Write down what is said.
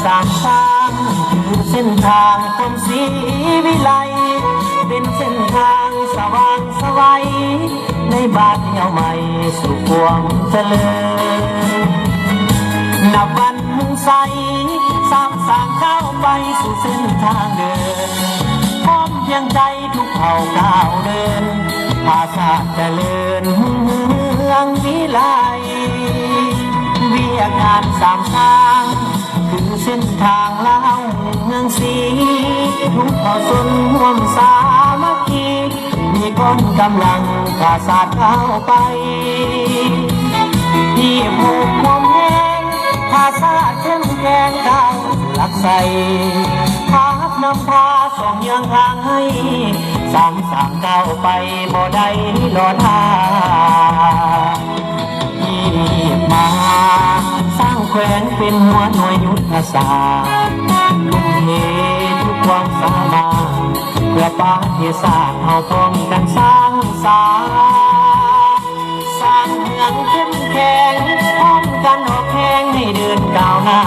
สามทางคือเส้นทางคนศรีวิไลเป็นเส้นทางสว่างไสวในบ้านเหี่ยวใหม่สู่ความเจริญนับวันมุ่งใสสามสางก้าวไปสู่เส้นทางเดินพร้อมเพียงใจทุกเผ่าก้าวเดินภาษาเจริญเมืองวิไลเวียงานสามทางคือเส้นทางเล่าเมืองศรีทุกเผ่าชนร่วมสามัคคีมีคนกำลังกาศาสตร์เข้าไปที่ผูกมวมแห้งภาษาเข้มแข็งก้าวหลักใสภาพนำพาสองยังทางให้สามสามก้าวไปบ่ได้รอท่าที่มาสร้างแขวงเป็นหัวหน่วยยุทธศาสตร์ทุ่มเททุกความสามารถเพื่อประเทศชาติเฮาพร้อมกันสร้างสรรค์สร้างเมืองเข้มแข็งพร้อมกันออกแข่งให้เดินก้าวหน้า